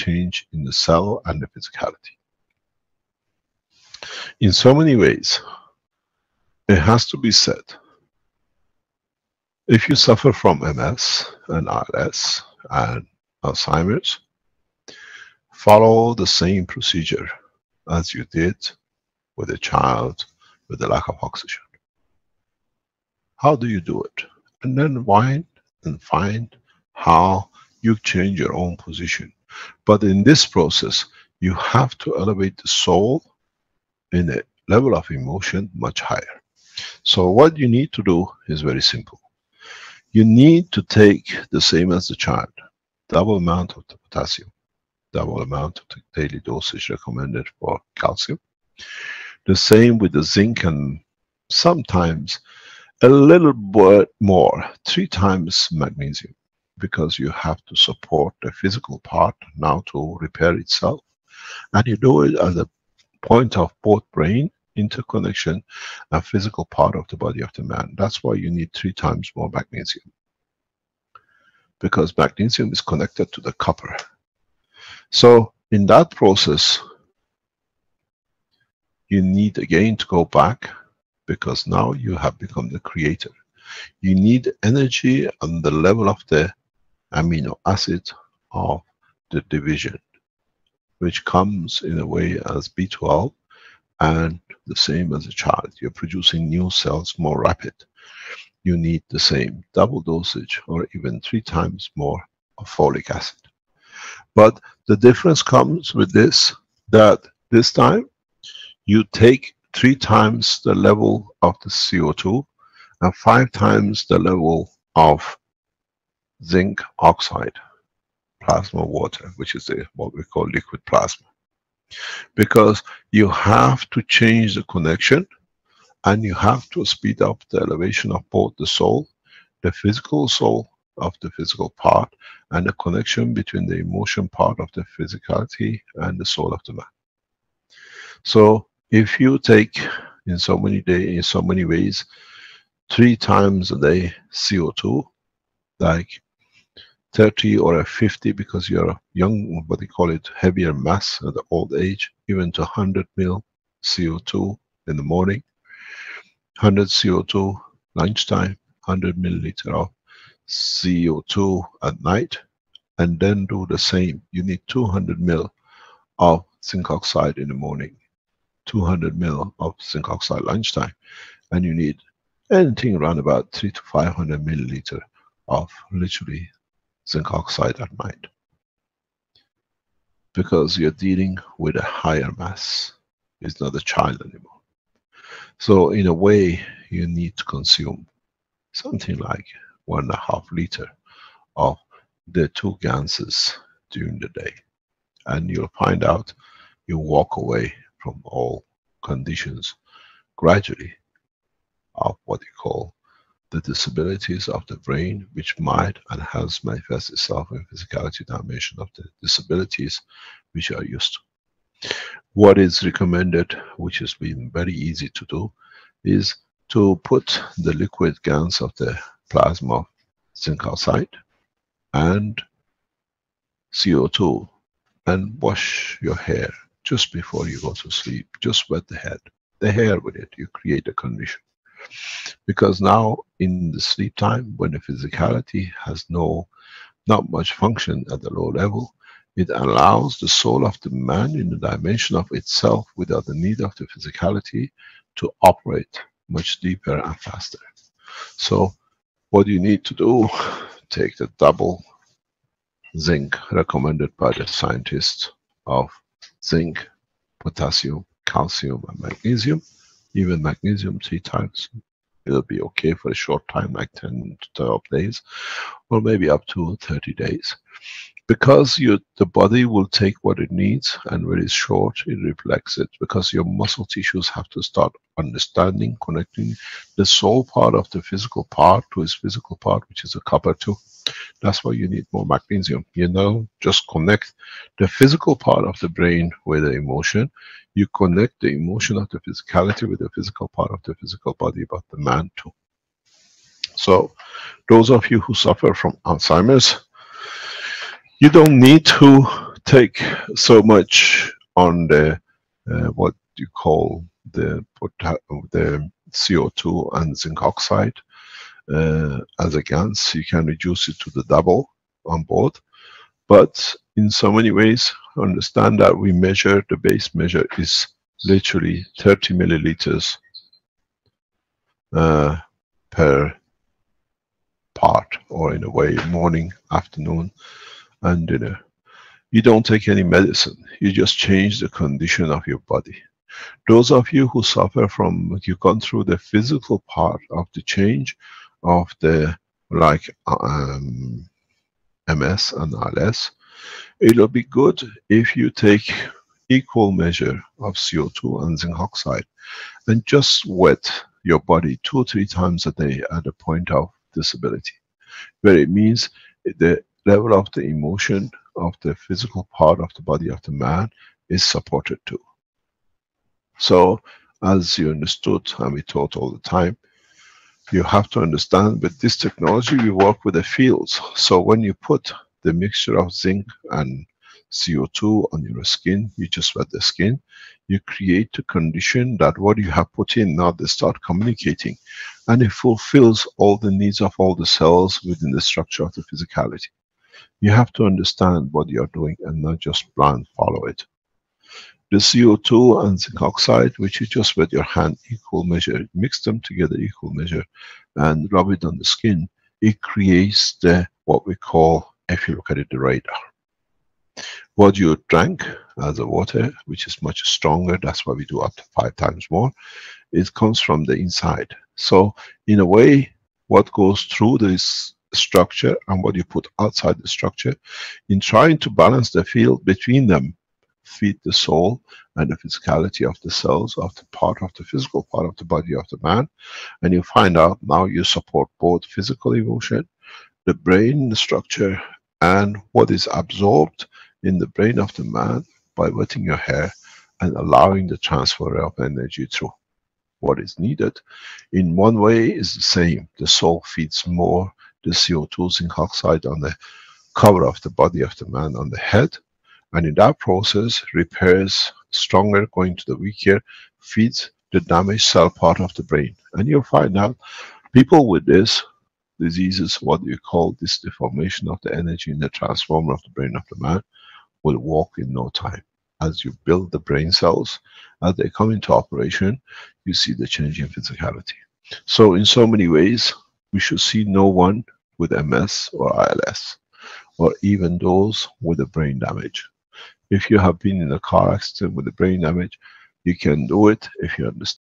change in the cell and the physicality. In so many ways, it has to be said, if you suffer from MS and ALS and Alzheimer's, follow the same procedure as you did with a child with the lack of oxygen. How do you do it? And then wind and find how you change your own position. But in this process, you have to elevate the soul in a level of emotion much higher. So what you need to do is very simple. You need to take the same as the child, double amount of the potassium, double amount of the daily dosage recommended for calcium. The same with the zinc, and sometimes a little bit more, 3 times magnesium, because you have to support the physical part now to repair itself. And you do it at the point of both brain interconnection and physical part of the body of the man. That's why you need 3 times more magnesium, because magnesium is connected to the copper. So in that process, you need again to go back, because now you have become the creator. You need energy on the level of the amino acid of the division, which comes in a way as B12, and the same as a child. You're producing new cells more rapid. You need the same double dosage or even 3 times more of folic acid. But the difference comes with this, that this time you take 3 times the level of the CO2 and 5 times the level of zinc oxide, plasma water, which is what we call liquid plasma. Because you have to change the connection, and you have to speed up the elevation of both the soul, the physical soul of the physical part, and the connection between the emotion part of the physicality and the soul of the man. So if you take in so many days, in so many ways, 3 times a day CO2, like 30 or a 50, because you're young, what they call it, heavier mass at the old age, even to 100 mil CO2 in the morning, 100 CO2 lunchtime, 100 milliliter of CO2 at night, and then do the same. You need 200 mil of zinc oxide in the morning, 200 mil of zinc oxide lunchtime, and you need anything around about 300 to 500 milliliter of literally zinc oxide at night, because you're dealing with a higher mass. It's not a child anymore. So in a way, you need to consume something like 1.5 liter of the 2 ganses during the day, and you'll find out you walk away from all conditions gradually of what you call the disabilities of the brain, which might and has manifested itself in physicality dimension of the disabilities which are used to. What is recommended, which has been very easy to do, is to put the liquid gans of the plasma of zinc oxide and CO2 and wash your hair just before you go to sleep. Just wet the hair with it. You create a condition. Because now in the sleep time, when the physicality has not much function at the low level, it allows the soul of the man in the dimension of itself, without the need of the physicality, to operate much deeper and faster. So what you need to do, take the double zinc recommended by the scientists of zinc, potassium, calcium and magnesium. Even magnesium 3 times, it'll be okay for a short time, like 10 to 12 days, or maybe up to 30 days. Because the body will take what it needs, and when it's short, it reflects it, because your muscle tissues have to start understanding, connecting the soul part of the physical part to its physical part, which is a copper too. That's why you need more magnesium. You know, just connect the physical part of the brain with the emotion. You connect the emotion of the physicality with the physical part of the physical body, but the man too. So, those of you who suffer from Alzheimer's, you don't need to take so much on the what you call the CO2 and zinc oxide as a gas. You can reduce it to the double on board, but in so many ways understand that we measure, the base measure is literally 30 milliliters per part, or in a way morning, afternoon and dinner. You don't take any medicine, you just change the condition of your body. Those of you who suffer from, you've gone through the physical part of the change of the, like MS and ALS, it'll be good if you take equal measure of CO2 and zinc oxide and just wet your body 2 or 3 times a day at the point of disability, where it means the level of the emotion of the physical part of the body of the man is supported too. So, as you understood and we taught all the time, you have to understand with this technology we work with the fields. So when you put the mixture of zinc and CO2 on your skin, you just wet the skin, you create a condition that what you have put in, now they start communicating, and it fulfills all the needs of all the cells within the structure of the physicality. You have to understand what you are doing and not just blind follow it. The CO2 and zinc oxide, which you just with your hand, equal measure, mix them together equal measure and rub it on the skin, it creates the, what we call, if you look at it, the radar. What you drank as a water, which is much stronger, that's why we do up to 5 times more, it comes from the inside. So in a way, what goes through this structure and what you put outside the structure, in trying to balance the field between them, feed the soul and the physicality of the cells of the part of the physical part of the body of the man, and you find out now you support both physical emotion, the brain, the structure, and what is absorbed in the brain of the man by wetting your hair and allowing the transfer of energy through. What is needed in one way is the same. The soul feeds more the CO2 zinc oxide on the cover of the body of the man on the head, and in that process repairs stronger going to the weaker, feeds the damaged cell part of the brain. And you'll find out people with this diseases, what you call this deformation of the energy in the transformer of the brain of the man, will walk in no time. As you build the brain cells, as they come into operation, you see the change in physicality. So in so many ways, we should see no one with MS or ALS, or even those with a brain damage. If you have been in a car accident with a brain damage, you can do it if you understand